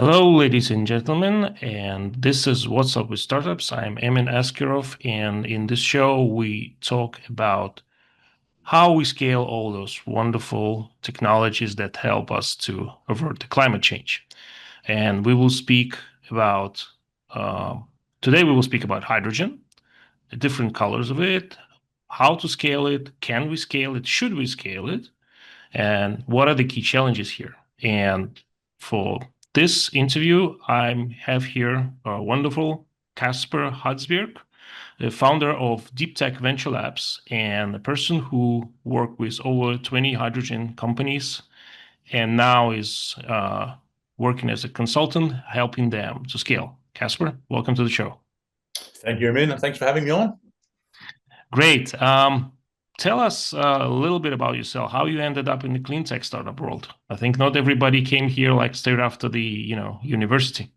Hello, ladies and gentlemen, and this is What's Up with Startups. I'm Emin Askerov, and in this show, we talk about how we scale all those wonderful technologies that help us to avert the climate change. And we will speak about, uh, today, we will speak about hydrogen, the different colors of it, how to scale it, can we scale it, should we scale it, and what are the key challenges here. And for this interview, I have here a wonderful Casper Hadsberg, the founder of Deep Tech Venture Labs and a person who worked with over 20 hydrogen companies and now is working as a consultant, helping them to scale. Casper, welcome to the show. Thank you, Amin, and thanks for having me on. Great. Tell us a little bit about yourself, how you ended up in the clean tech startup world. I think not everybody came here like straight after the, university.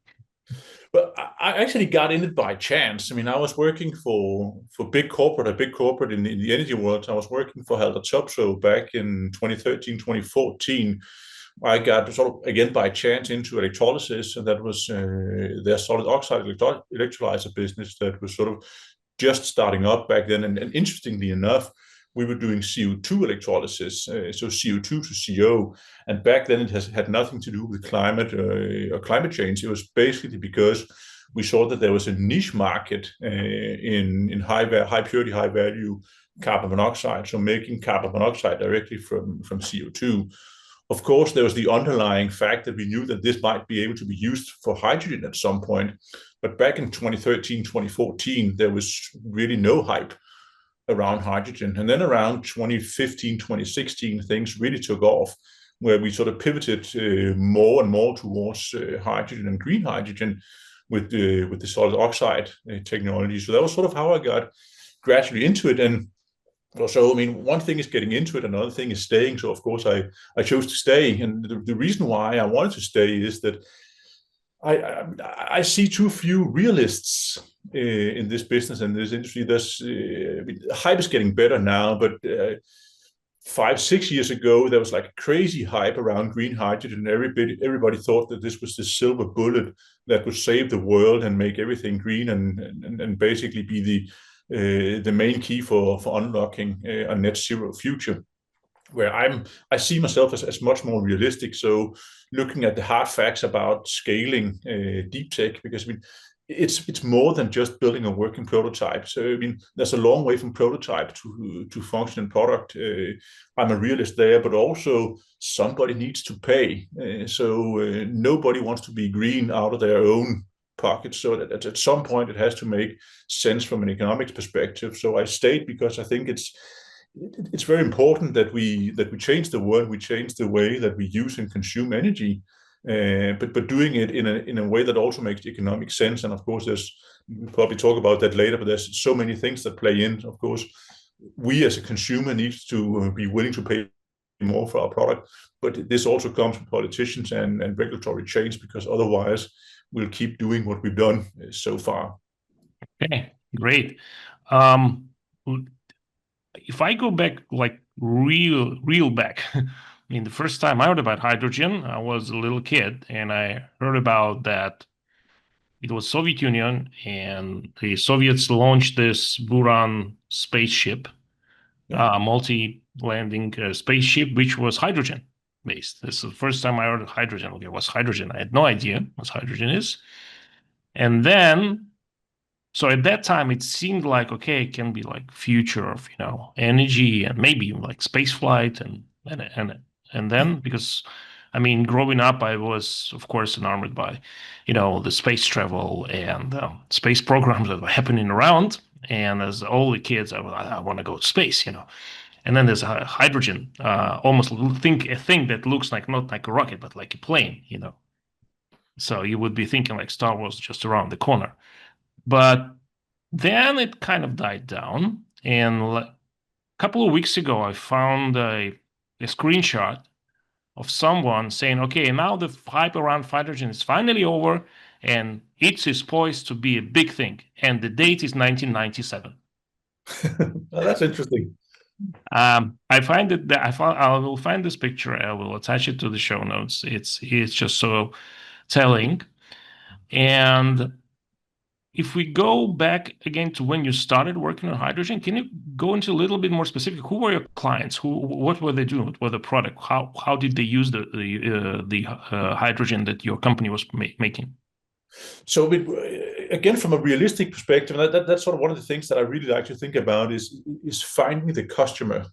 But I actually got in it by chance. I mean, I was working for a big corporate in the energy world. I was working for Halder Topsoe back in 2013, 2014. I got sort of again by chance into electrolysis, and that was their solid oxide electrolyzer business that was sort of just starting up back then. And interestingly enough, we were doing CO2 electrolysis, so CO2 to CO. And back then, it has had nothing to do with climate or climate change. It was basically because we saw that there was a niche market in high purity, high value carbon monoxide. So making carbon monoxide directly from CO2. Of course, there was the underlying fact that we knew that this might be able to be used for hydrogen at some point. But back in 2013, 2014, there was really no hype around hydrogen. And then around 2015, 2016, things really took off, where we sort of pivoted more and more towards hydrogen and green hydrogen with the solid oxide technology. So that was sort of how I got gradually into it. And so, I mean, one thing is getting into it, another thing is staying. So, of course, I chose to stay. And the reason why I wanted to stay is that I see too few realists in this business and this industry. I mean, hype is getting better now, but 5, 6 years ago, there was like a crazy hype around green hydrogen. Everybody thought that this was the silver bullet that would save the world and make everything green and basically be the main key for unlocking a net zero future. Where I see myself as much more realistic. So looking at the hard facts about scaling deep tech, because I mean, it's more than just building a working prototype. So I mean, there's a long way from prototype to functioning product. I'm a realist there, but also somebody needs to pay. So nobody wants to be green out of their own pocket. So that at some point it has to make sense from an economics perspective. So I stayed because I think it's very important that we change the world, we change the way that we use and consume energy, but doing it in a way that also makes economic sense. And of course, we'll probably talk about that later. But there's so many things that play in. Of course, we as a consumer need to be willing to pay more for our product, but this also comes from politicians and regulatory change, because otherwise we'll keep doing what we've done so far. Okay, great. Um, if I go back, like real back, I mean, the first time I heard about hydrogen, I was a little kid, and I heard about that it was Soviet Union, and the Soviets launched this Buran spaceship, Yeah. multi-landing spaceship, which was hydrogen based. This is the first time I heard of hydrogen. Okay, what's hydrogen? I had no idea what hydrogen is. And then, so at that time, it seemed like, okay, it can be like future of, energy and maybe even like space flight and then because I mean, growing up, I was, of course, enamored by, the space travel and space programs that were happening around. And as all the kids, I want to go to space. And then there's a hydrogen, almost a thing that looks like not like a rocket, but like a plane. So you would be thinking like Star Wars just around the corner. But then it kind of died down. And a couple of weeks ago, I found a screenshot of someone saying, okay, now the hype around hydrogen is finally over and it is poised to be a big thing. And the date is 1997. Oh, that's interesting. I find it. I will find this picture. I will attach it to the show notes. It's just so telling. And if we go back again to when you started working on hydrogen, can you go into a little bit more specific? Who were your clients? What were they doing? What were the product? How did they use the hydrogen that your company was making? So again, from a realistic perspective, that's sort of one of the things that I really like to think about is finding the customer.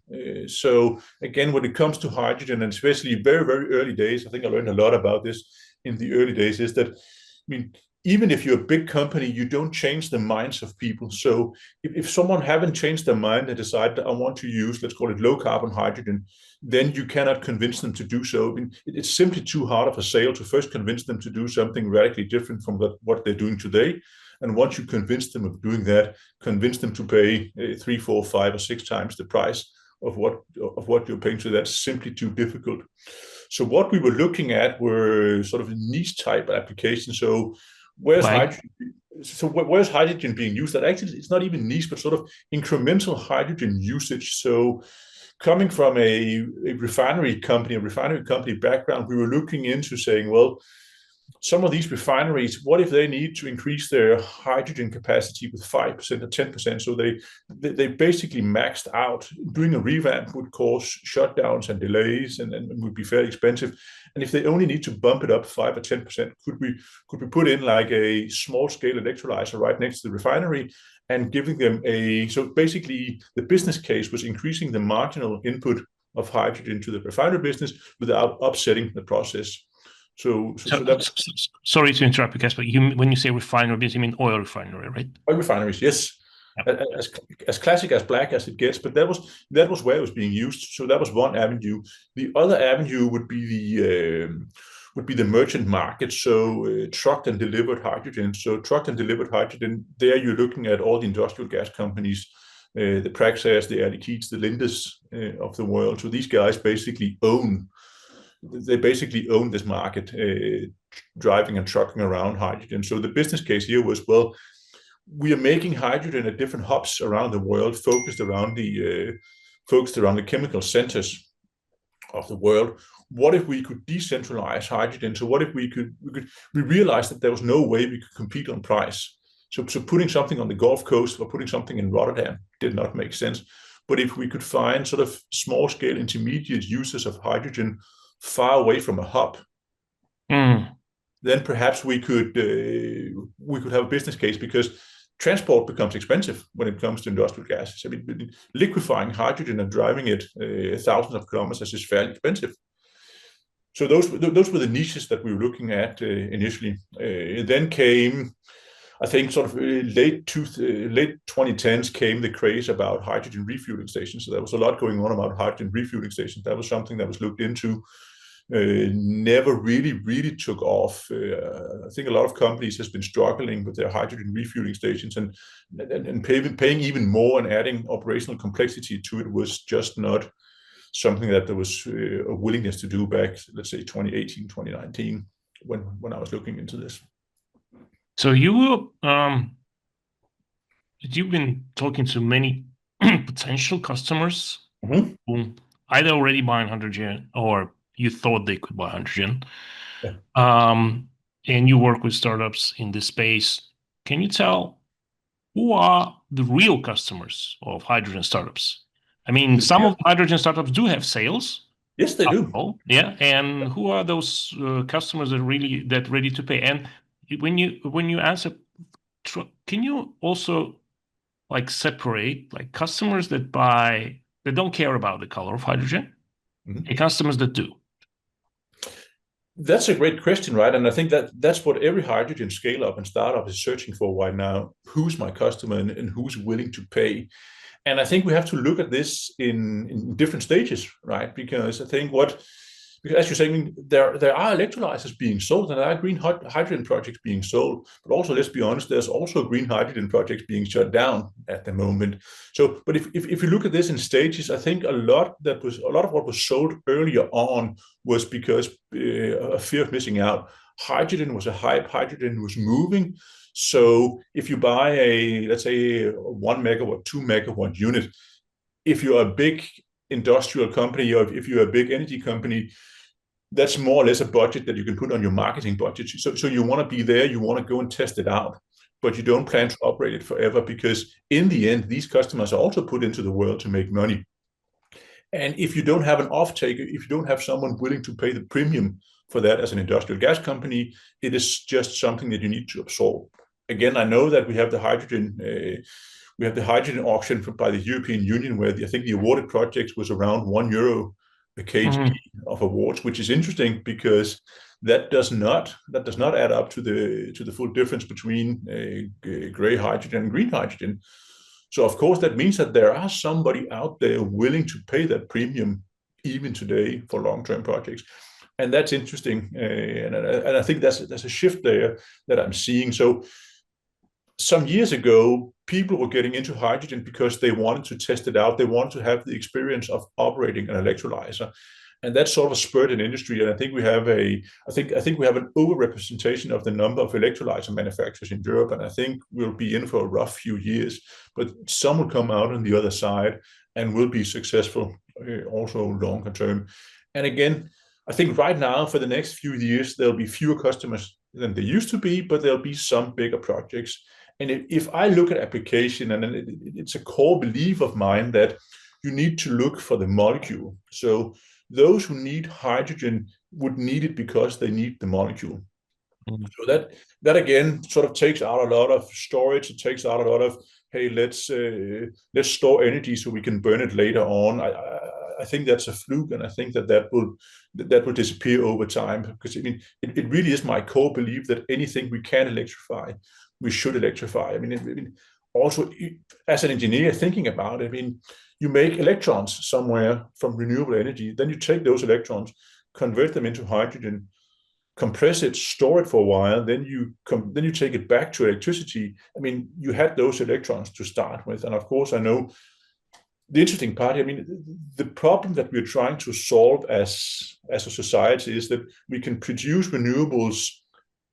So again, when it comes to hydrogen, and especially very, very early days, I think I learned a lot about this in the early days, is that, I mean, even if you're a big company, you don't change the minds of people. So if someone haven't changed their mind and decide that I want to use, let's call it low carbon hydrogen, then you cannot convince them to do so. I mean, it's simply too hard of a sale to first convince them to do something radically different from what they're doing today. And once you convince them of doing that, convince them to pay 3, 4, 5, or 6 times the price of what you're paying. So that's simply too difficult. So what we were looking at were sort of niche type applications. So where's hydrogen? So where's hydrogen being used? That actually it's not even niche, but sort of incremental hydrogen usage. So coming from a refinery company background, we were looking into saying, well, some of these refineries, what if they need to increase their hydrogen capacity with 5% or 10%? So they basically maxed out. Doing a revamp would cause shutdowns and delays and would be fairly expensive. And if they only need to bump it up 5 or 10%, could we put in like a small scale electrolyzer right next to the refinery and giving them so basically the business case was increasing the marginal input of hydrogen to the refinery business without upsetting the process. So sorry to interrupt you, Casper. When you say refinery, you mean oil refinery, right? Oil refineries, yes. Yep. As classic as black as it gets, but that was where it was being used. So that was one avenue. The other avenue would be the merchant market. So trucked and delivered hydrogen. So trucked and delivered hydrogen. There you're looking at all the industrial gas companies, the Praxair's, the Air Liquide's, the Lindes of the world. So these guys basically own this market, driving and trucking around hydrogen. So the business case here was, well, we are making hydrogen at different hubs around the world, focused around the chemical centers of the world. What if we could decentralize hydrogen? So what if we realized that there was no way we could compete on price. So putting something on the Gulf Coast or putting something in Rotterdam did not make sense. But if we could find sort of small scale intermediate users of hydrogen far away from a hub, then perhaps we could have a business case, because transport becomes expensive when it comes to industrial gases. I mean, liquefying hydrogen and driving it thousands of kilometers is fairly expensive. So those were the niches that we were looking at initially. Then came, I think, sort of late 2010s came the craze about hydrogen refueling stations. So there was a lot going on about hydrogen refueling stations. That was something that was looked into. Never really took off. I think a lot of companies has been struggling with their hydrogen refueling stations, and paying even more and adding operational complexity to it was just not something that there was a willingness to do back, let's say 2018, 2019, when I was looking into this. So you've been talking to many potential customers who either already buying hydrogen or you thought they could buy hydrogen. Yeah. And you work with startups in this space. Can you tell who are the real customers of hydrogen startups? I mean, some of the hydrogen startups do have sales. Yes, they do. Yeah, and who are those customers that ready to pay? And when you answer, can you also like separate like customers that don't care about the color of hydrogen, and customers that do? That's a great question, right? And I think that's what every hydrogen scale-up and startup is searching for right now. Who's my customer and who's willing to pay? And I think we have to look at this in different stages, right? Because I think as you're saying, there are electrolyzers being sold and there are green hydrogen projects being sold. But also, let's be honest, there's also green hydrogen projects being shut down at the moment. So, but if you look at this in stages, I think a lot of what was sold earlier on was because a fear of missing out. Hydrogen was a hype. Hydrogen was moving. So if you buy let's say 1 megawatt, 2 megawatt unit, if you're a big industrial company or if you're a big energy company, that's more or less a budget that you can put on your marketing budget. So you want to be there, you want to go and test it out, but you don't plan to operate it forever, because in the end, these customers are also put into the world to make money. And if you don't have an off-taker, if you don't have someone willing to pay the premium for that as an industrial gas company, it is just something that you need to absorb. Again, I know that we have the hydrogen auction by the European Union, where I think the awarded projects was around €1 a kg of awards, which is interesting because that does not add up to the full difference between gray hydrogen and green hydrogen. So of course that means that there are somebody out there willing to pay that premium even today for long-term projects. And that's interesting, and I think there's a shift there that I'm seeing. So some years ago, people were getting into hydrogen because they wanted to test it out. They wanted to have the experience of operating an electrolyzer, and that sort of spurred an industry. And I think we have an overrepresentation of the number of electrolyzer manufacturers in Europe, and I think we'll be in for a rough few years. But some will come out on the other side and will be successful also longer term. And again, I think right now for the next few years there'll be fewer customers than there used to be, but there'll be some bigger projects. And if I look at application, and it's a core belief of mine that you need to look for the molecule. So those who need hydrogen would need it because they need the molecule. So that again sort of takes out a lot of storage. It takes out a lot of, hey, let's store energy so we can burn it later on. I think that's a fluke, and I think that will disappear over time, because I mean it really is my core belief that anything we can electrify, we should electrify. I mean, also as an engineer thinking about it, I mean, you make electrons somewhere from renewable energy, then you take those electrons, convert them into hydrogen, compress it, store it for a while, then you take it back to electricity. I mean, you had those electrons to start with, and of course, I know the interesting part. I mean, the problem that we're trying to solve as a society is that we can produce renewables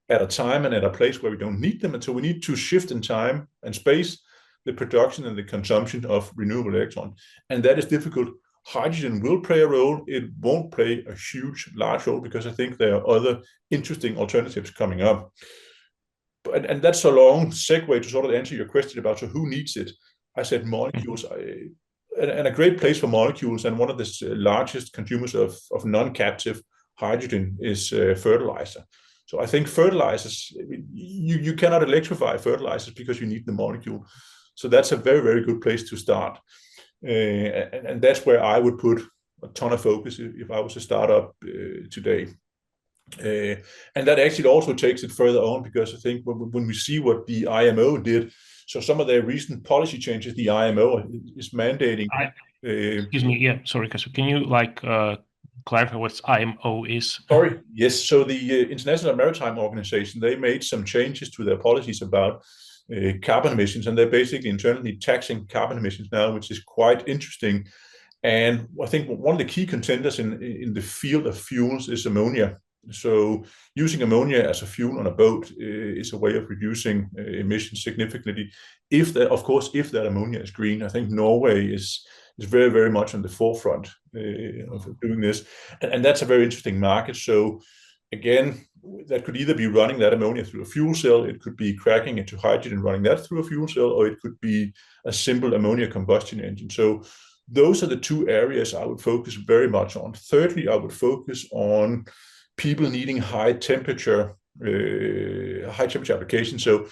at a time and at a place where we don't need them, and so we need to shift in time and space the production and the consumption of renewable electrons, and that is difficult. Hydrogen will play a role. It won't play a large role, because I think there are other interesting alternatives coming up. And that's a long segue to sort of answer your question about, so who needs it? I said molecules, and a great place for molecules, and one of the largest consumers of non-captive hydrogen is fertilizer. So I think fertilizers, you cannot electrify fertilizers because you need the molecule. So that's a very, very good place to start. And that's where I would put a ton of focus if I was a startup today. And that actually also takes it further on, because I think when we see what the IMO did, so some of their recent policy changes, the IMO is mandating. Excuse me, yeah, sorry, Casper. Can you clarify what IMO is? Sorry, yes. So the International Maritime Organization, they made some changes to their policies about carbon emissions, and they're basically internally taxing carbon emissions now, which is quite interesting. And I think one of the key contenders in the field of fuels is ammonia. So using ammonia as a fuel on a boat is a way of reducing emissions significantly. If that ammonia is green. I think Norway is very, very much on the forefront of doing this, and that's a very interesting market. So again, that could either be running that ammonia through a fuel cell, it could be cracking into hydrogen, running that through a fuel cell, or it could be a simple ammonia combustion engine. So those are the two areas I would focus very much on. Thirdly, I would focus on people needing high temperature applications. So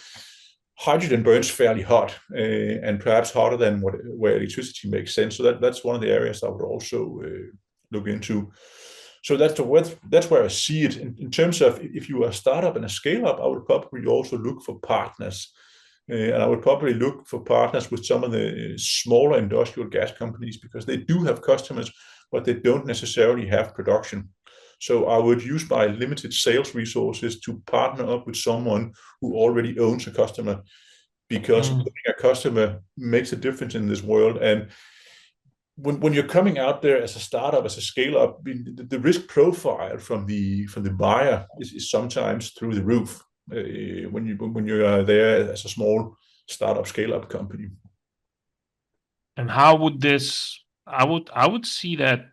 hydrogen burns fairly hot, and perhaps hotter than where electricity makes sense. So that's one of the areas I would also look into. So that's where I see it. In terms of, if you are a startup and a scale-up, I would probably also look for partners. And I would probably look for partners with some of the smaller industrial gas companies, because they do have customers, but they don't necessarily have production. So I would use my limited sales resources to partner up with someone who already owns a customer, because a customer makes a difference in this world. And when you're coming out there as a startup, as a scale-up, the risk profile from the buyer is sometimes through the roof when you are there as a small startup scale-up company. And how would this? I would see that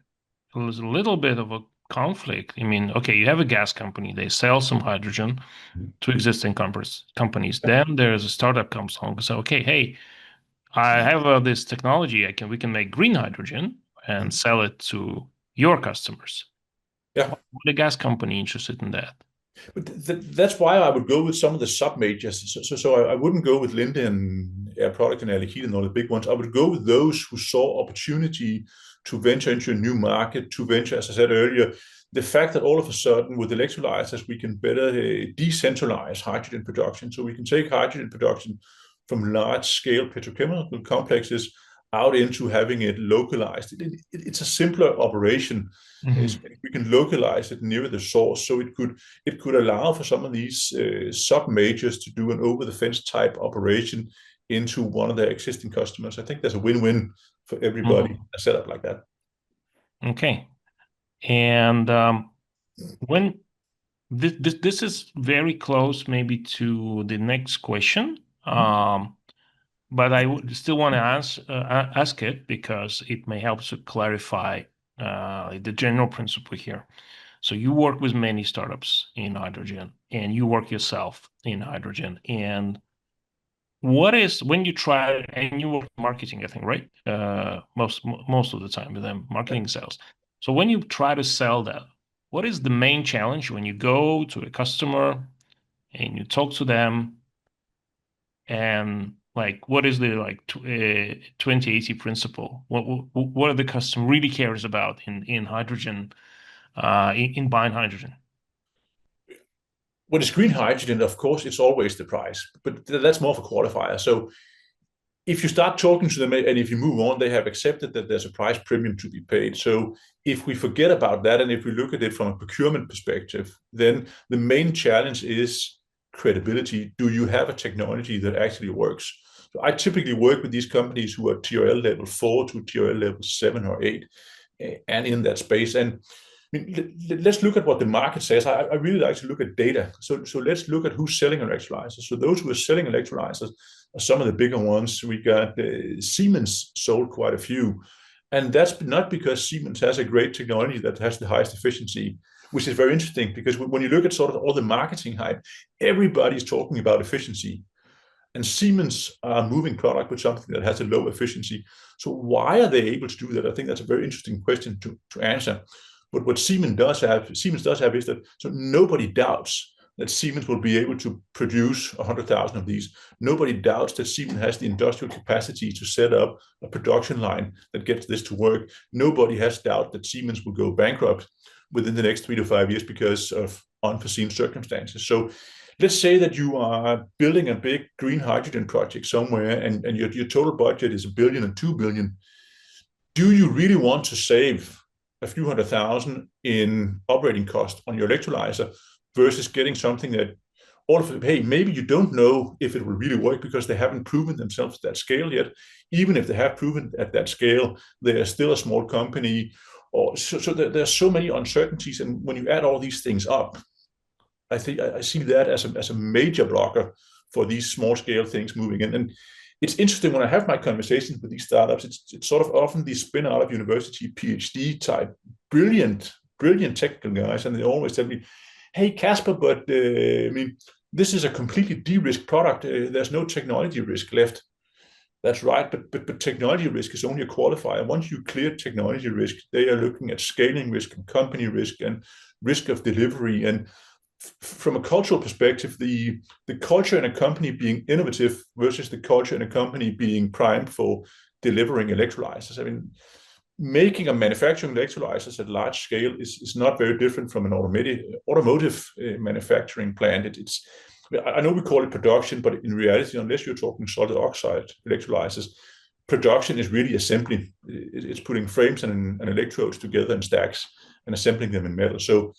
it was a little bit of a conflict. I mean, okay, you have a gas company, they sell some hydrogen to existing companies. Then there's a startup comes along and say, okay, hey, I have this technology. We can make green hydrogen and sell it to your customers. Yeah. Why would a gas company interested in that? But that's why I would go with some of the sub majors. So I wouldn't go with Linde and Air Product and Air Liquide and all the big ones. I would go with those who saw opportunity to venture into a new market, to venture, as I said earlier, the fact that all of a sudden with electrolyzers, we can better decentralize hydrogen production. So we can take hydrogen production from large scale petrochemical complexes out into having it localized. It's a simpler operation. We can localize it nearer the source, so it could allow for some of these sub majors to do an over the fence type operation into one of their existing customers. I think there's a win-win for everybody, a setup like that. Okay, and when this is very close, maybe to the next question. But I would still want to ask it because it may help to clarify the general principle here. So you work with many startups in hydrogen, and you work yourself in hydrogen. And when you try, and you work marketing, I think, right? Most of the time with them, marketing sales. So when you try to sell that, what is the main challenge when you go to a customer and you talk to them? And like, what is the 2080 principle? What are the customer really cares about in hydrogen, in buying hydrogen? When it's green hydrogen, of course, it's always the price, but that's more of a qualifier. So if you start talking to them and if you move on, they have accepted that there's a price premium to be paid. So if we forget about that and if we look at it from a procurement perspective, then the main challenge is credibility. Do you have a technology that actually works? So I typically work with these companies who are TRL level 4 to TRL level 7 or 8 and in that space. And I mean, let's look at what the market says. I really like to look at data. So let's look at who's selling electrolyzers. So those who are selling electrolyzers are some of the bigger ones. We got Siemens sold quite a few. And that's not because Siemens has a great technology that has the highest efficiency, which is very interesting because when you look at sort of all the marketing hype, everybody's talking about efficiency. And Siemens are moving product with something that has a low efficiency. So why are they able to do that? I think that's a very interesting question to answer. But what Siemens does have is that so nobody doubts that Siemens will be able to produce 100,000 of these. Nobody doubts that Siemens has the industrial capacity to set up a production line that gets this to work. Nobody has doubt that Siemens will go bankrupt within the next 3 to 5 years because of unforeseen circumstances. So let's say that you are building a big green hydrogen project somewhere and your total budget is $1 billion and $2 billion. Do you really want to save a few $100,000 in operating cost on your electrolyzer versus getting something that hey, maybe you don't know if it will really work because they haven't proven themselves at that scale yet. Even if they have proven at that scale, they are still a small company. So there's so many uncertainties. And when you add all these things up, I think I see that as a major blocker for these small scale things moving in. And it's interesting when I have my conversations with these startups, it's sort of often these spin out of university PhD type, brilliant technical guys. And they always tell me, hey, Casper, but I mean, this is a completely de-risked product. There's no technology risk left. That's right, but technology risk is only a qualifier. Once you clear technology risk, they are looking at scaling risk and company risk and risk of delivery. And from a cultural perspective, the culture in a company being innovative versus the culture in a company being primed for delivering electrolyzers. I mean, making a manufacturing electrolyzers at large scale is not very different from an automotive manufacturing plant. I know we call it production, but in reality, unless you're talking solid oxide electrolyzers, production is really assembly. It's putting frames and electrodes together in stacks and assembling them in metal. So,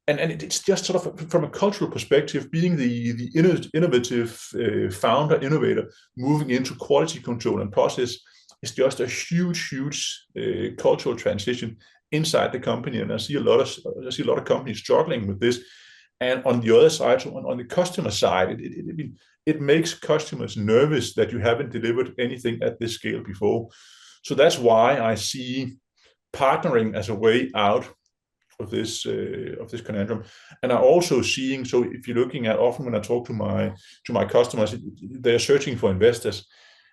and it's just sort of from a cultural perspective, being the innovative founder, innovator, moving into quality control and process is just a huge cultural transition inside the company. And I see a lot of companies struggling with this. And on the other side, so on the customer side, it makes customers nervous that you haven't delivered anything at this scale before. So that's why I see partnering as a way out of this conundrum. And are also seeing, so if you're looking at, often when I talk to my customers, they're searching for investors.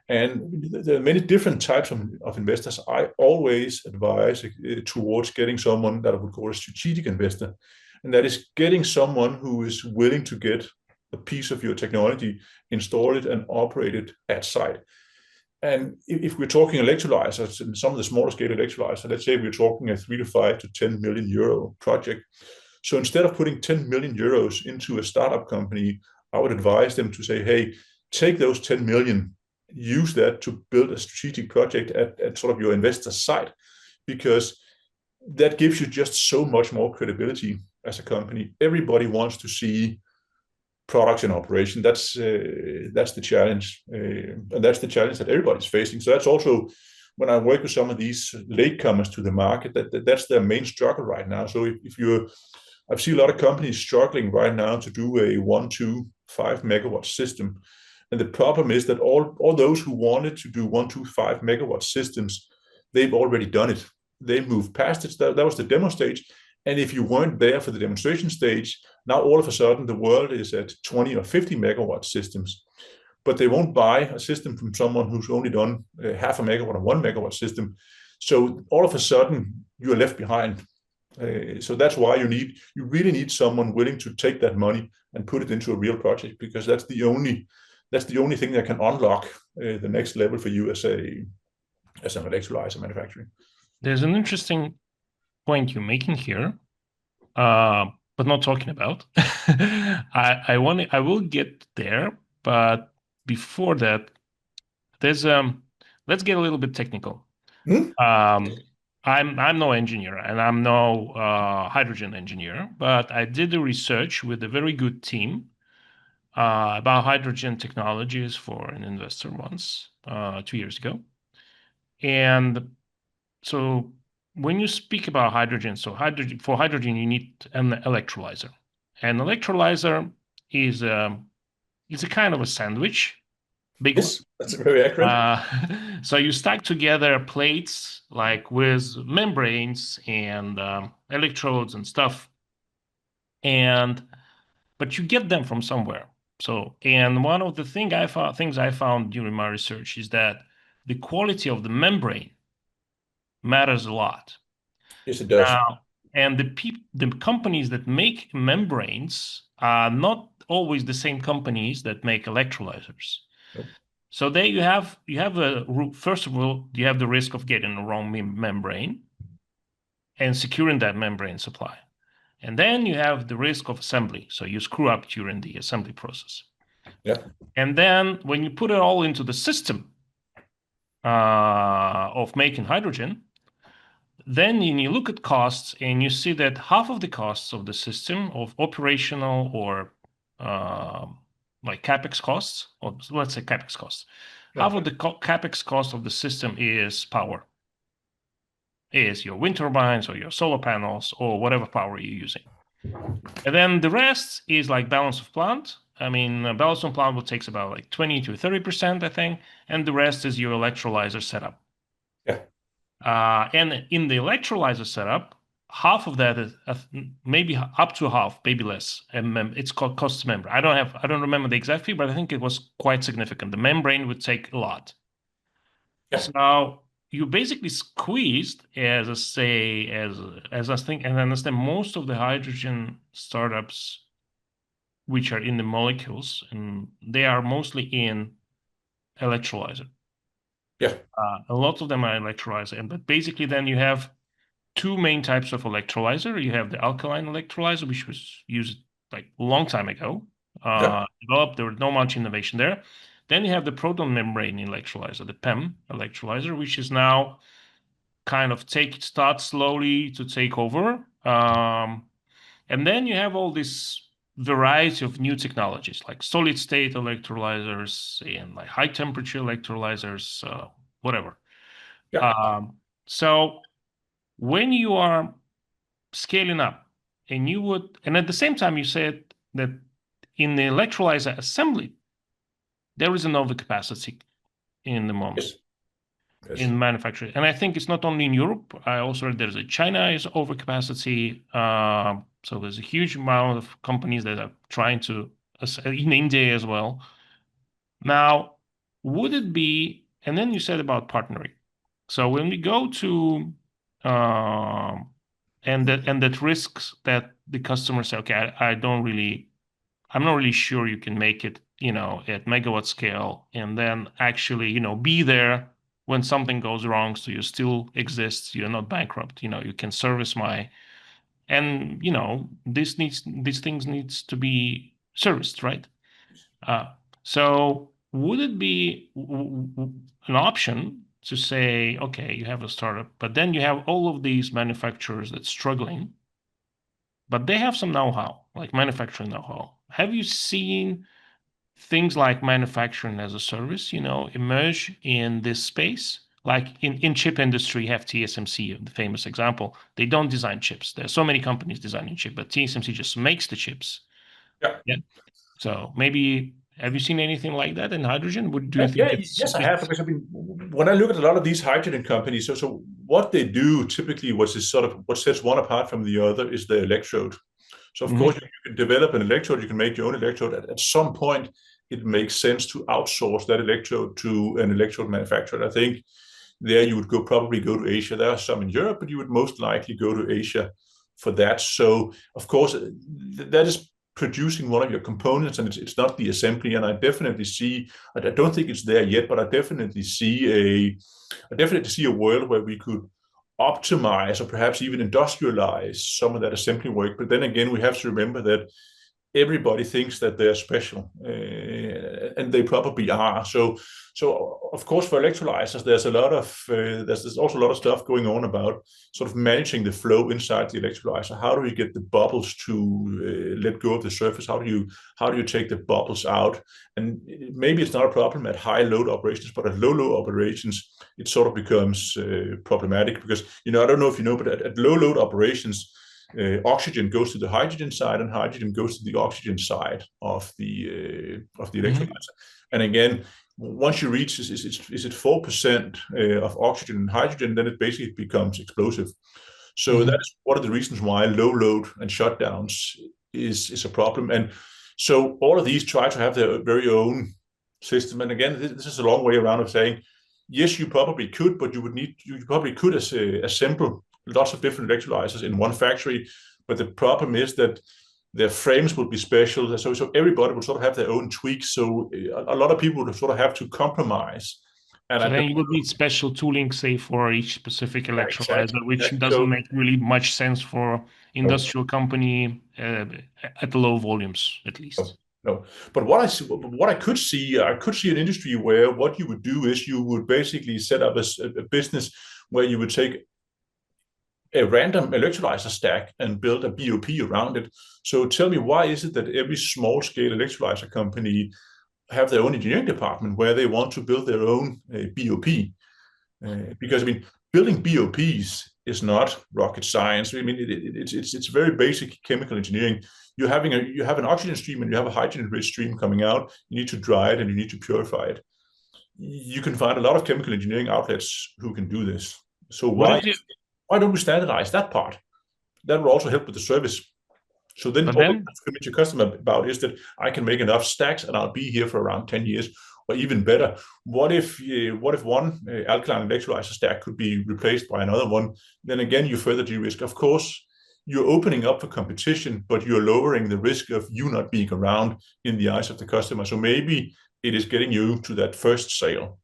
And there are many different types of investors. I always advise towards getting someone that I would call a strategic investor. And that is getting someone who is willing to get a piece of your technology, install it and operate it at site. And if we're talking electrolyzers and some of the smaller scale electrolyzers, let's say we're talking a 3 to 5 to 10 million euro project. So instead of putting 10 million euros into a startup company, I would advise them to say, hey, take those 10 million, use that to build a strategic project at sort of your investor site, because that gives you just so much more credibility as a company. Everybody wants to see products in operation. That's the challenge, and that's the challenge that everybody's facing. So that's also when I work with some of these latecomers to the market, that's their main struggle right now. So I've seen a lot of companies struggling right now to do a 1, 2, 5 megawatt system. And the problem is that all those who wanted to do 1, 2, 5 megawatt systems, they've already done it. They moved past it. That was the demo stage. And if you weren't there for the demonstration stage, now all of a sudden the world is at 20 or 50 megawatt systems. But they won't buy a system from someone who's only done half a megawatt or 1 megawatt system. So all of a sudden you're left behind. So that's why you really need someone willing to take that money and put it into a real project, because that's the only thing that can unlock the next level for you as an electrolyzer manufacturer. There's an interesting point you're making here, but not talking about. I will get there, but before that, there's let's get a little bit technical. I'm no engineer and I'm no hydrogen engineer, but I did the research with a very good team about hydrogen technologies for an investor once 2 years ago. And so when you speak about hydrogen, for hydrogen you need an electrolyzer. An electrolyzer is a kind of a sandwich. Big yes, one. That's very accurate. So you stack together plates like with membranes and electrodes and stuff, but you get them from somewhere. And one of the things I found during my research is that the quality of the membrane matters a lot. Yes, it does. And the companies that make membranes are not always the same companies that make electrolyzers. Nope. So there first of all, you have the risk of getting the wrong membrane and securing that membrane supply. And then you have the risk of assembly. So you screw up during the assembly process. Yeah. And then when you put it all into the system of making hydrogen, then you look at costs and you see that half of the costs of the system of operational or like capex costs, or let's say capex costs, half of the capex cost of the system is power, is your wind turbines or your solar panels or whatever power you're using. And then the rest is like balance of plant. I mean, balance of plant will takes about like 20 to 30%, I think, and the rest is your electrolyzer setup. Yeah. And in the electrolyzer setup, half of that is maybe up to half, maybe less. It's called cost membrane. I don't remember the exact figure, but I think it was quite significant. The membrane would take a lot. Yeah. So you basically squeezed, as I think, and I understand most of the hydrogen startups, which are in the molecules, and they are mostly in electrolyzer. Yeah. A lot of them are electrolyzer, but basically then you have two main types of electrolyzer. You have the alkaline electrolyzer, which was used like a long time ago, developed. There was no much innovation there. Then you have the proton membrane electrolyzer, the PEM electrolyzer, which is now kind of start slowly to take over. And then you have all this variety of new technologies like solid state electrolyzers and like high temperature electrolyzers, whatever. Yeah. So when you are scaling up and at the same time you said that in the electrolyzer assembly, there is an overcapacity in the moment. Yes. Yes. in manufacturing. And I think it's not only in Europe. I also read there's a China is overcapacity. So there's a huge amount of companies that are trying to, in India as well. Now, would it be, and then you said about partnering. So when we go to, and that risks that the customer say, okay, I'm not really sure you can make it, at megawatt scale, and then actually, be there when something goes wrong, so you still exist, you're not bankrupt, you can service and these things needs to be serviced, right? Uh, so would it be an option to say, okay, you have a startup, but then you have all of these manufacturers that's struggling, but they have some know-how, like manufacturing know-how. Have you seen things like manufacturing as a service, emerge in this space? Like in chip industry, you have TSMC, the famous example. They don't design chips. There are so many companies designing chip, but TSMC just makes the chips. Yeah. Yeah. So maybe have you seen anything like that in hydrogen? Do you think Yeah, yes, I have. Because I mean, when I look at a lot of these hydrogen companies, so what they do typically, what sets one apart from the other, is the electrode. So of course, Mhm. you can develop an electrode, you can make your own electrode. At some point, it makes sense to outsource that electrode to an electrode manufacturer. I think there you would probably go to Asia. There are some in Europe, but you would most likely go to Asia for that. So of course, that is producing one of your components, and it's not the assembly. And I definitely see, I don't think it's there yet, but I definitely see a world where we could optimize or perhaps even industrialize some of that assembly work. But then again, we have to remember that everybody thinks that they're special, and they probably are. So of course, for electrolyzers, there's also a lot of stuff going on about sort of managing the flow inside the electrolyzer. How do you get the bubbles to let go of the surface? How do you take the bubbles out? And maybe it's not a problem at high load operations, but at low load operations, it sort of becomes problematic because I don't know if you know, but at low load operations, oxygen goes to the hydrogen side, and hydrogen goes to the oxygen side of the Mhm. electrolyzer. And again, once you reach is it 4% of oxygen and hydrogen, then it basically becomes explosive. So Mhm. that's one of the reasons why low load and shutdowns is a problem. And so all of these try to have their very own system. And again, this is a long way around of saying, yes, you probably could, but you probably could assemble lots of different electrolyzers in one factory. But the problem is that their frames would be special. So everybody would sort of have their own tweaks. So a lot of people would sort of have to compromise. And So I then don't you would need special tooling, say, for each specific exactly, electrolyzer, which exactly. doesn't So make really much sense for no, industrial company at low volumes, at no, least. no. But what I could see an industry where what you would do is you would basically set up a business where you would take a random electrolyzer stack and build a BOP around it. So tell me, why is it that every small scale electrolyzer company have their own engineering department where they want to build their own BOP? Because I mean, building BOPs is not rocket science. I mean, it's very basic chemical engineering. You have an oxygen stream and you have a hydrogen rich stream coming out. You need to dry it and you need to purify it. You can find a lot of chemical engineering outlets who can do this. So What if you, why don't we standardize that part? That will also help with the service. So then but all you then, have to commit your customer about is that I can make enough stacks and I'll be here for around 10 years, or even better. What if one alkaline electrolyzer stack could be replaced by another one? Then again, you further de-risk. Of course, you're opening up for competition, but you're lowering the risk of you not being around in the eyes of the customer. So maybe it is getting you to that first sale.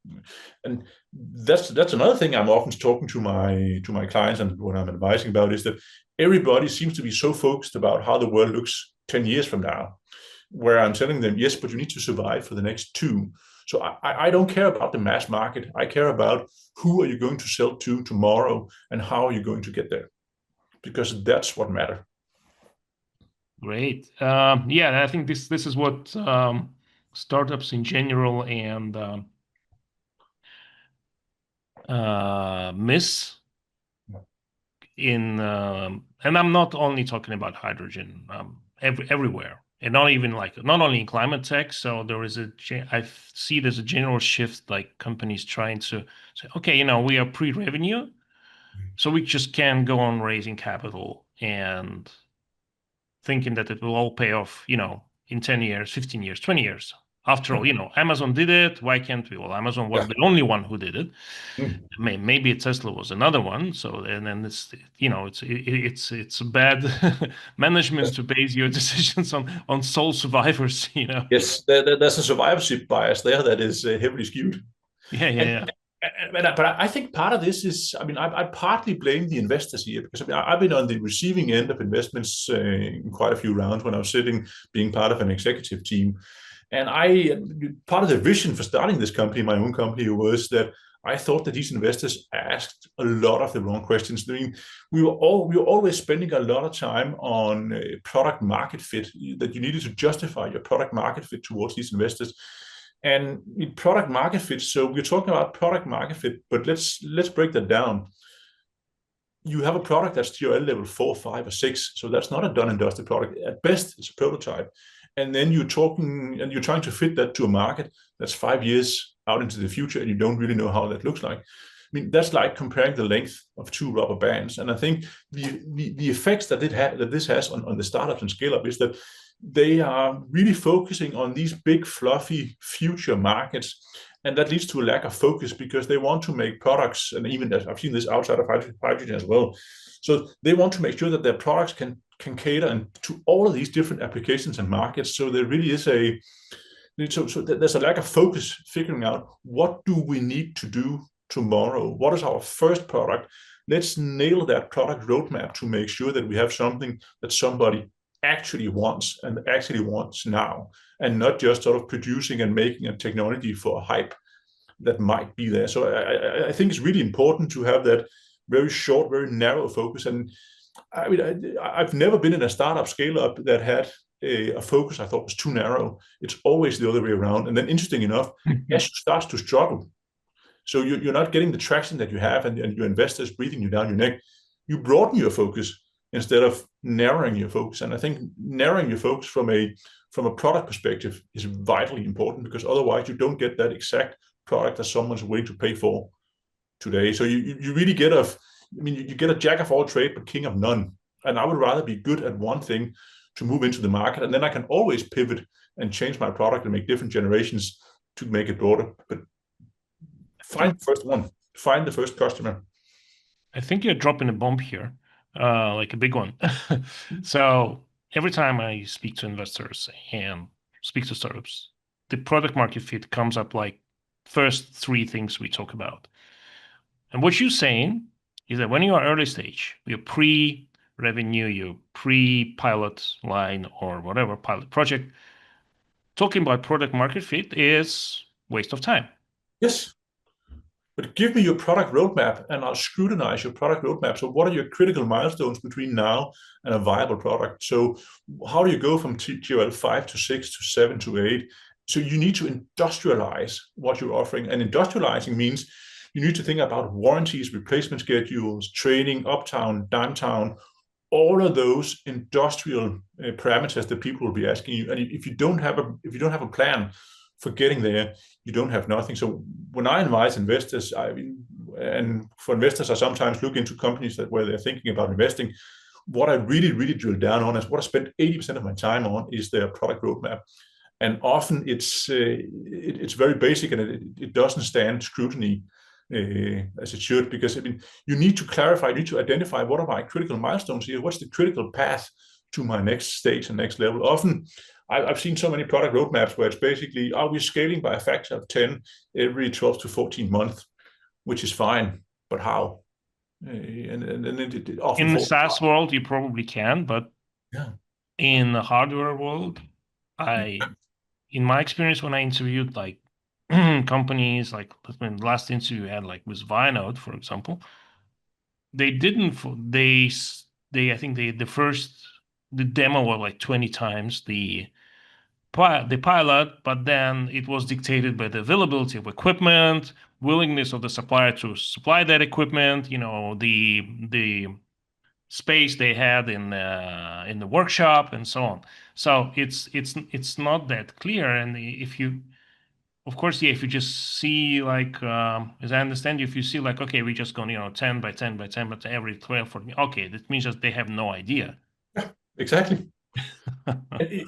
And that's another thing I'm often talking to my clients and when I'm advising about is that everybody seems to be so focused about how the world looks 10 years from now, where I'm telling them, yes, but you need to survive for the next two. So I don't care about the mass market. I care about who are you going to sell to tomorrow and how are you going to get there, because that's what matters. great. Yeah, I think this is what startups in general and miss and I'm not only talking about hydrogen, everywhere. and not even like not only in climate tech. So there is I see there's a general shift, like companies trying to say, okay, we are pre-revenue, so we just can't go on raising capital and thinking that it will all pay off, in 10 years, 15 years, 20 years. After all, Amazon did it. Why can't we? Well, Amazon was Yeah. the only one who did it. Mm. Maybe Tesla was another one. So, and then it's bad management to base your decisions on sole survivors. Yes, there's a survivorship bias there that is heavily skewed. Yeah, yeah, And yeah. but I think part of this is, I mean, I partly blame the investors here because I mean, I've been on the receiving end of investments in quite a few rounds when I was sitting, being part of an executive team. And part of the vision for starting this company, my own company, was that I thought that these investors asked a lot of the wrong questions. I mean, we were always spending a lot of time on product market fit, that you needed to justify your product market fit towards these investors. And product market fit, so we're talking about product market fit, but let's break that down. You have a product that's TRL level 4, 5, or 6, so that's not a done and dusted product. At best, it's a prototype. And then you're trying to fit that to a market that's 5 years out into the future, and you don't really know how that looks like. I mean, that's like comparing the length of two rubber bands. And I think the effects that this has on the startups and scale up is that they are really focusing on these big, fluffy future markets. And that leads to a lack of focus because they want to make products, and even I've seen this outside of hydrogen as well. So they want to make sure that their products can cater to all of these different applications and markets. So there really is there's a lack of focus figuring out what do we need to do tomorrow? What is our first product? Let's nail that product roadmap to make sure that we have something that somebody actually wants and actually wants now, and not just sort of producing and making a technology for a hype that might be there. So I think it's really important to have that very short, very narrow focus. And I mean, I've never been in a startup scale up that had a focus I thought was too narrow. It's always the other way around. And then, interesting enough, as you start to struggle, so you're not getting the traction that you have, and your investors breathing you down your neck, you broaden your focus instead of narrowing your focus. And I think narrowing your focus from a product perspective is vitally important, because otherwise you don't get that exact product that someone's willing to pay for today. So you really get you get a jack of all trade but king of none. And I would rather be good at one thing to move into the market, and then I can always pivot and change my product and make different generations to make it broader. But find the first one, find the first customer. I think you're dropping a bomb here, like a big one. So every time I speak to investors and speak to startups, the product market fit comes up like first three things we talk about. And what you're saying is that when you are early stage, you're pre-revenue, you're pre-pilot line or whatever, pilot project, talking about product market fit is waste of time. Yes. But give me your product roadmap and I'll scrutinize your product roadmap. So what are your critical milestones between now and a viable product? So how do you go from TRL 5 to 6 to 7 to 8? So you need to industrialize what you're offering. And industrializing means you need to think about warranties, replacement schedules, training, uptime, downtime, all of those industrial parameters that people will be asking you. And if you don't have a plan for getting there, you don't have nothing. So when I advise investors, and for investors, I sometimes look into companies where they're thinking about investing. What I really, really drill down on is what I spend 80% of my time on is their product roadmap. And often it's very basic, and it doesn't stand scrutiny as it should, because I mean, you need to clarify, you need to identify what are my critical milestones here, what's the critical path to my next stage and next level. Often I've seen so many product roadmaps where it's basically, are we scaling by a factor of 10 every 12 to 14 months, which is fine, but how? And it often in the SaaS world, you probably can, but yeah. In the hardware world, in my experience, when I interviewed like companies, like the last interview I had, like with Vinode, for example, they didn't. I think the demo was like 20 times the pilot, but then it was dictated by the availability of equipment, willingness of the supplier to supply that equipment, the space they had in the workshop and so on. So it's not that clear. And if you, of course, yeah, if you just see like, as I understand, if you see like, okay, we just gone, 10 by 10 by 10 by 10 every 12 for me. Okay, that means that they have no idea. Yeah, exactly.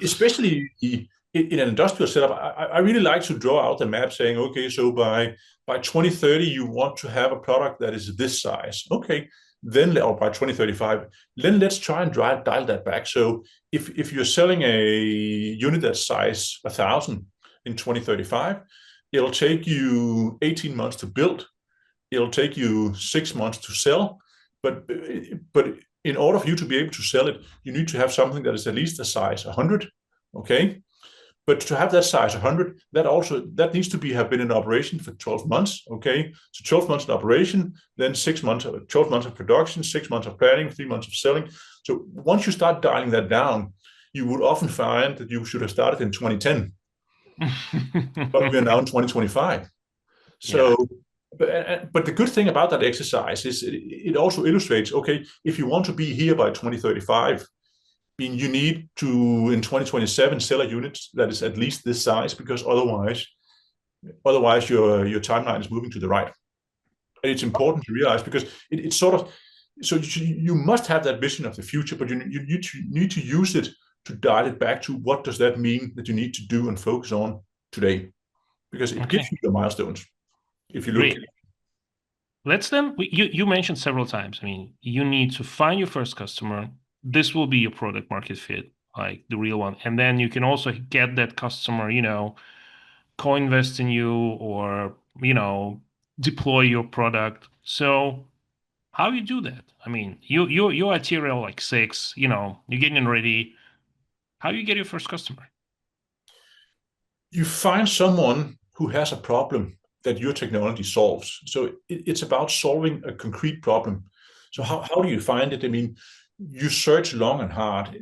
Especially in an industrial setup, I really like to draw out the map saying, okay, so by 2030, you want to have a product that is this size. Okay, then, or by 2035, then let's try and dial that back. So if you're selling a unit that size 1,000 in 2035, it'll take you 18 months to build. It'll take you 6 months to sell. But in order for you to be able to sell it, you need to have something that is at least a size 100. Okay. But to have that size 100, that needs to have been in operation for 12 months. Okay. So 12 months in operation, then 6 months, 12 months of production, 6 months of planning, 3 months of selling. So once you start dialing that down, you would often find that you should have started in 2010, but we are now in 2025. So, Yeah. but the good thing about that exercise is it also illustrates, okay, if you want to be here by 2035, I mean, you need to, in 2027, sell a unit that is at least this size, because otherwise your timeline is moving to the right. And it's important to realize, because it's sort of, so you must have that vision of the future, but you need to use it to dial it back to what does that mean that you need to do and focus on today, because it gives you the milestones. If you look. Great. Let's then, you mentioned several times, I mean, you need to find your first customer. This will be your product market fit, like the real one. And then you can also get that customer, co-invest in you, or, deploy your product. So how you do that? I mean, you're at TRL like 6, you're getting ready. How you get your first customer? You find someone who has a problem that your technology solves. So it's about solving a concrete problem. So how do you find it? I mean, you search long and hard.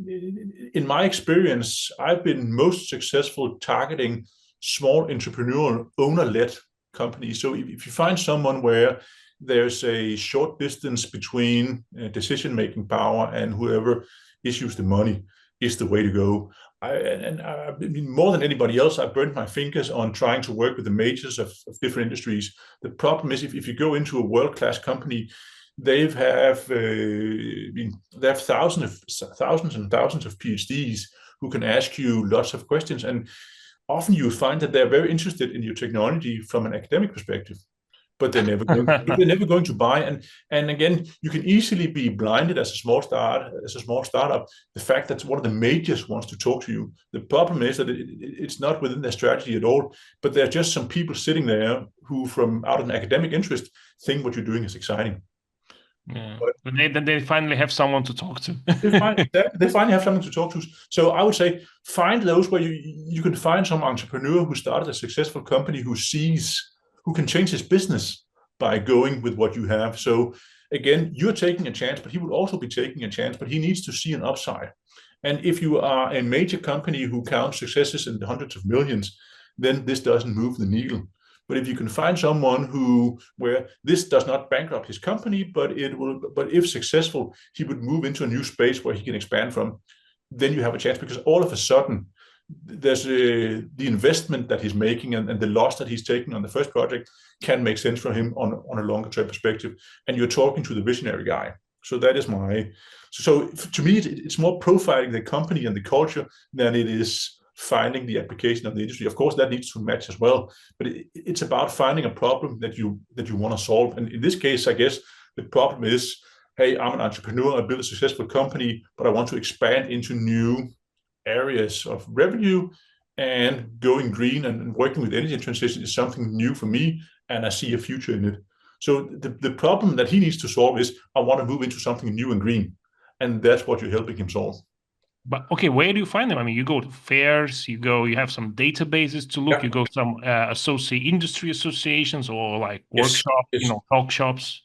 In my experience, I've been most successful targeting small entrepreneurial owner-led companies. So if you find someone where there's a short distance between decision-making power and whoever issues the money, is the way to go. I mean, more than anybody else, I burned my fingers on trying to work with the majors of different industries. The problem is, if you go into a world-class company, they have thousands and thousands of PhDs who can ask you lots of questions, and often you find that they're very interested in your technology from an academic perspective, but they're never going to buy. And again, you can easily be blinded as a small startup. The fact that one of the majors wants to talk to you. The problem is that it's not within their strategy at all. But there are just some people sitting there who, from out of an academic interest, think what you're doing is exciting. Yeah. But then they finally have someone to talk to. They finally have something to talk to. So I would say find those where you can find some entrepreneur who started a successful company who can change his business by going with what you have. So again, you're taking a chance, but he will also be taking a chance, but he needs to see an upside. And if you are a major company who counts successes in the hundreds of millions, then this doesn't move the needle. But if you can find someone where this does not bankrupt his company, but if successful, he would move into a new space where he can expand from, then you have a chance, because all of a sudden there's the investment that he's making and the loss that he's taking on the first project can make sense for him on a longer term perspective. And you're talking to the visionary guy. So that is so to me, it's more profiling the company and the culture than it is finding the application of the industry. Of course, that needs to match as well, but it's about finding a problem that you want to solve. And in this case, I guess the problem is, hey, I'm an entrepreneur, I build a successful company, but I want to expand into new areas of revenue, and going green and working with energy transition is something new for me, and I see a future in it. So the problem that he needs to solve is, I want to move into something new and green, and that's what you're helping him solve. But okay, where do you find them? I mean, you go to fairs, you have some databases to look, you go to some industry associations, or like workshops, talk shops.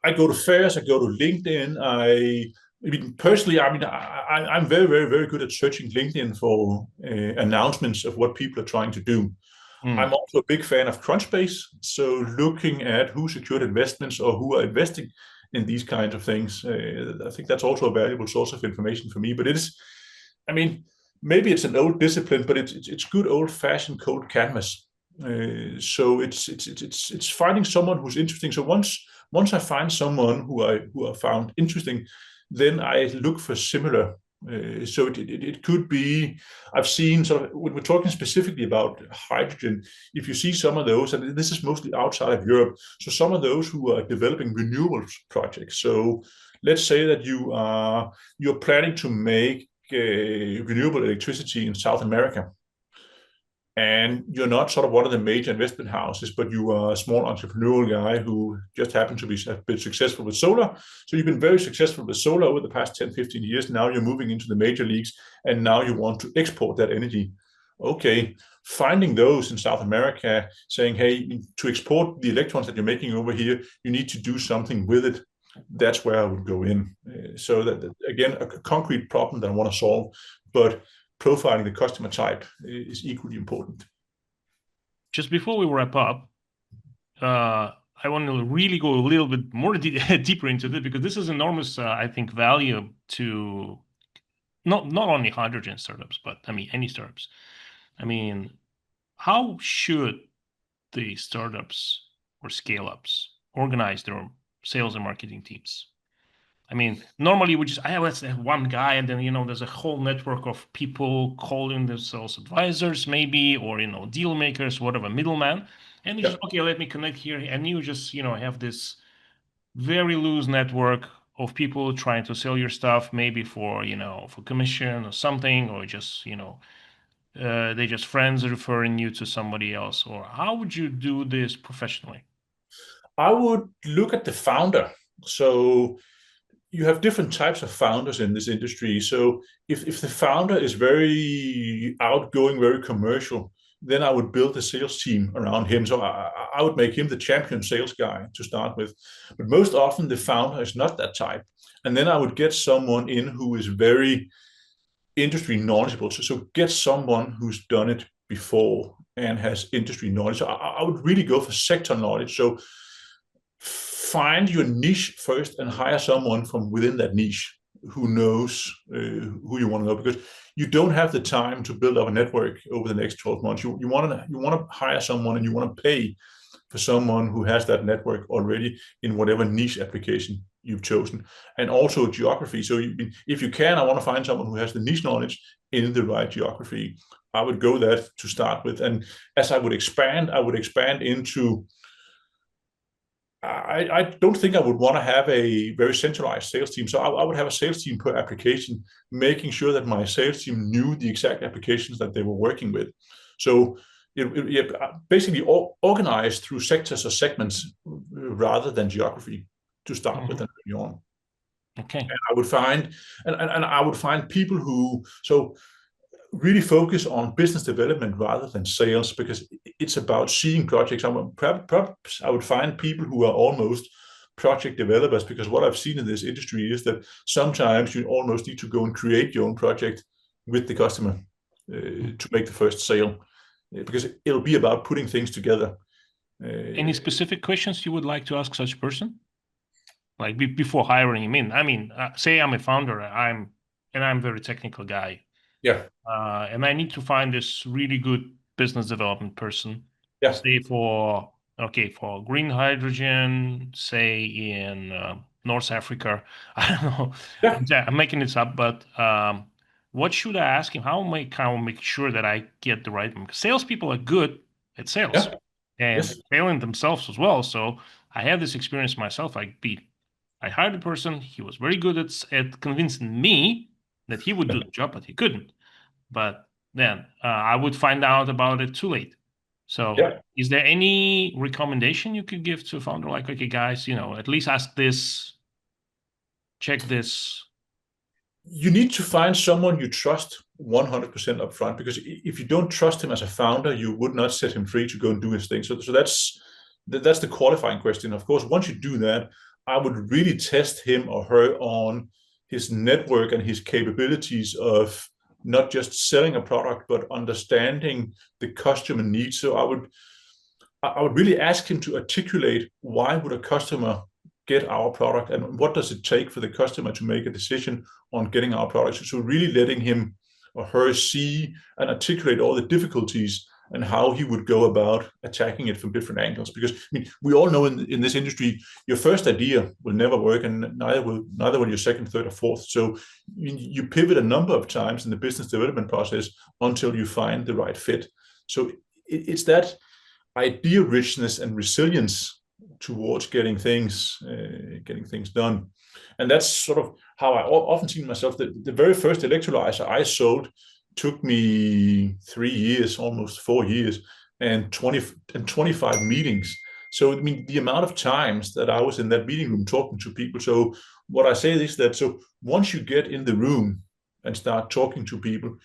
I go to fairs, I go to LinkedIn. I mean, personally, I'm very, very, very good at searching LinkedIn for announcements of what people are trying to do. I'm also a big fan of Crunchbase. So looking at who secured investments or who are investing in these kinds of things. I think that's also a valuable source of information for me. But it is, I mean, maybe it's an old discipline, but it's good old-fashioned cold canvas. So it's finding someone who's interesting. So once I find someone who I found interesting, then I look for similar. So it could be, I've seen sort of, when we're talking specifically about hydrogen, if you see some of those, and this is mostly outside of Europe, so some of those who are developing renewables projects. So let's say that you're planning to make renewable electricity in South America, and you're not sort of one of the major investment houses, but you are a small entrepreneurial guy who just happened to have been successful with solar. So you've been very successful with solar over the past 10, 15 years. Now you're moving into the major leagues, and now you want to export that energy. Okay, finding those in South America, saying, hey, to export the electrons that you're making over here, you need to do something with it. That's where I would go in. So that, again, a concrete problem that I want to solve, but profiling the customer type is equally important. Just before we wrap up, I want to really go a little bit more deeper into this, because this is enormous, I think, value to not only hydrogen startups, but I mean any startups. I mean, how should the startups or scale-ups organize their sales and marketing teams? I mean, normally we just, let's have one guy, and then, there's a whole network of people calling themselves advisors, maybe, or, deal makers, whatever, middleman. And you just, okay, let me connect here. And you just, have this very loose network of people trying to sell your stuff, maybe for, for commission or something, or just, they just friends referring you to somebody else. Or how would you do this professionally? I would look at the founder. So you have different types of founders in this industry. So if the founder is very outgoing, very commercial, then I would build a sales team around him. So I would make him the champion sales guy to start with. But most often the founder is not that type. And then I would get someone in who is very industry knowledgeable. So get someone who's done it before and has industry knowledge. So I would really go for sector knowledge. So find your niche first and hire someone from within that niche who knows who you want to know, because you don't have the time to build up a network over the next 12 months. You want to hire someone, and you want to pay for someone who has that network already in whatever niche application you've chosen, and also geography. So if you can, I want to find someone who has the niche knowledge in the right geography. I would go that to start with, and as I would expand into, I don't think I would want to have a very centralized sales team. So I would have a sales team per application, making sure that my sales team knew the exact applications that they were working with. So it basically organized through sectors or segments rather than geography to start with and early on. Okay. And I would find, and I would find people who really focus on business development rather than sales, because it's about seeing projects. Perhaps I would find people who are almost project developers, because what I've seen in this industry is that sometimes you almost need to go and create your own project with the customer to make the first sale, because it'll be about putting things together. Any specific questions you would like to ask such a person? Like before hiring him in? I mean, say I'm a founder, I'm a very technical guy. Yeah. And I need to find this really good business development person. Yeah. Say for green hydrogen, say in North Africa. I don't know. Yeah. I'm making this up, but what should I ask him? How can I make sure that I get the right one? Because salespeople are good at sales and failing themselves as well. So I have this experience myself. I hired a person. He was very good at convincing me that he would do the job, but he couldn't. But then I would find out about it too late. So is there any recommendation you could give to a founder? Like, okay, guys, at least ask this, check this. You need to find someone you trust 100% upfront, because if you don't trust him as a founder, you would not set him free to go and do his thing. So that's the qualifying question. Of course, once you do that, I would really test him or her on his network and his capabilities of not just selling a product, but understanding the customer needs. So I would really ask him to articulate, why would a customer get our product, and what does it take for the customer to make a decision on getting our product. So really letting him or her see and articulate all the difficulties and how he would go about attacking it from different angles. Because I mean, we all know in this industry, your first idea will never work, and neither will your second, third, or fourth. So you pivot a number of times in the business development process until you find the right fit. So it's that idea richness and resilience towards getting things done. And that's sort of how I often see myself. The very first electrolyzer I sold took me 3 years, almost 4 years, and 25 meetings. So I mean, the amount of times that I was in that meeting room talking to people. So what I say is that, so once you get in the room and start talking to people,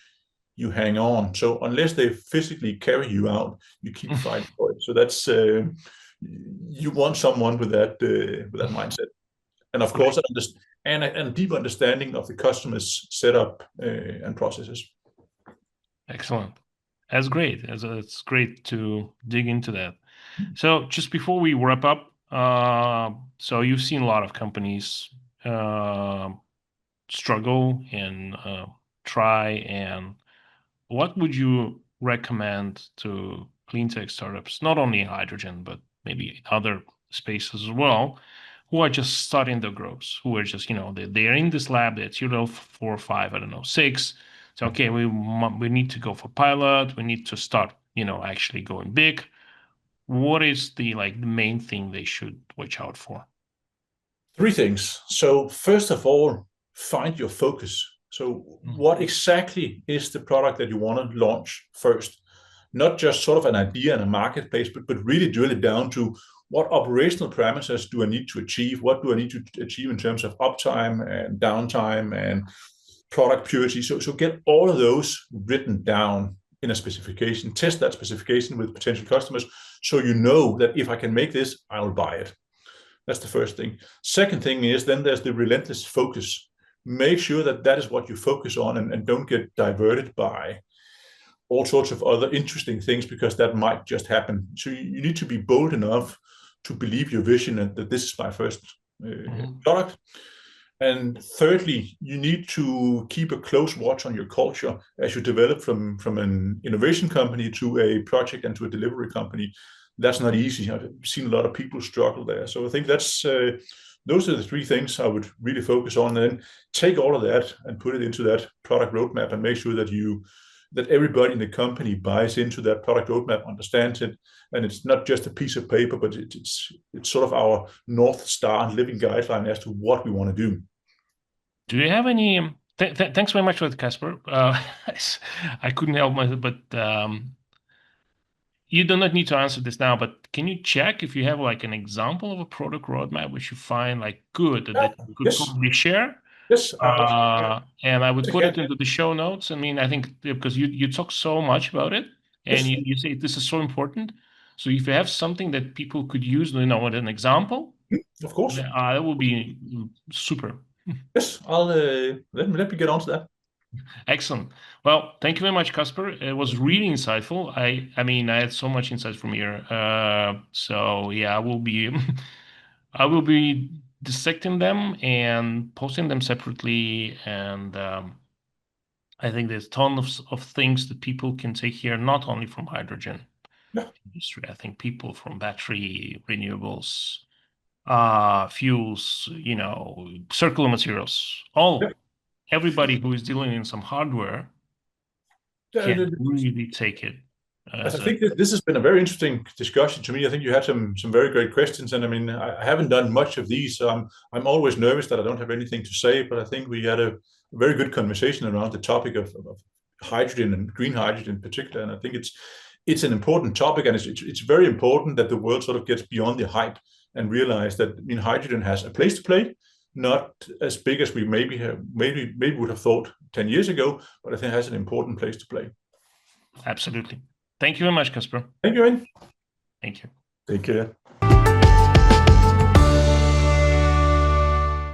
you hang on. So unless they physically carry you out, you keep fighting for it. So that's you want someone with that mindset, and of course, and a deep understanding of the customer's setup and processes. Excellent. That's great. It's great to dig into that. So just before we wrap up, so you've seen a lot of companies struggle and try, and what would you recommend to clean tech startups, not only in hydrogen, but maybe other spaces as well, who are just starting their growth, who are just, they're in this lab, they're 4 or 5, I don't know, 6. So, okay, we need to go for pilot. We need to start, actually going big. What is the main thing they should watch out for? 3 things. So first of all, find your focus. So what exactly is the product that you want to launch first? Not just sort of an idea in a marketplace, but really drill it down to what operational parameters do I need to achieve? What do I need to achieve in terms of uptime and downtime and product purity? So get all of those written down in a specification. Test that specification with potential customers, so you know that if I can make this, I will buy it. That's the first thing. Second thing is, then there's the relentless focus. Make sure that that is what you focus on, and don't get diverted by all sorts of other interesting things, because that might just happen. So you need to be bold enough to believe your vision and that this is my first product. And thirdly, you need to keep a close watch on your culture as you develop from an innovation company to a project and to a delivery company. That's not easy. I've seen a lot of people struggle there. So I think that's those are the 3 things I would really focus on, and then take all of that and put it into that product roadmap, and make sure that everybody in the company buys into that product roadmap, understands it, and it's not just a piece of paper, but it's sort of our North Star living guideline as to what we want to do. Do you have any? Thanks very much for that, Casper. I couldn't help myself, but you do not need to answer this now. But can you check if you have an example of a product roadmap which you find good that you could probably share? Yes. And I would put it into the show notes. I mean, I think because you talk so much about it, and you say this is so important. So if you have something that people could use, with an example, of course, that would be super. Yes, I'll let me get on to that. Excellent. Well, thank you very much, Casper. It was really insightful. I mean, I had so much insight from here. So yeah, I will be dissecting them and posting them separately. And I think there's tons of things that people can take here, not only from hydrogen industry. I think people from battery, renewables, fuels, circular materials, everybody who is dealing in some hardware can really take it. I think that this has been a very interesting discussion to me. I think you had some very great questions, and I mean, I haven't done much of these, so I'm always nervous that I don't have anything to say. But I think we had a very good conversation around the topic of hydrogen and green hydrogen in particular. And I think it's an important topic, and it's very important that the world sort of gets beyond the hype and realize that hydrogen has a place to play. Not as big as we maybe would have thought 10 years ago, but I think it has an important place to play. Absolutely. Thank you very much, Casper. Thank you, Ian. Thank you. Take care.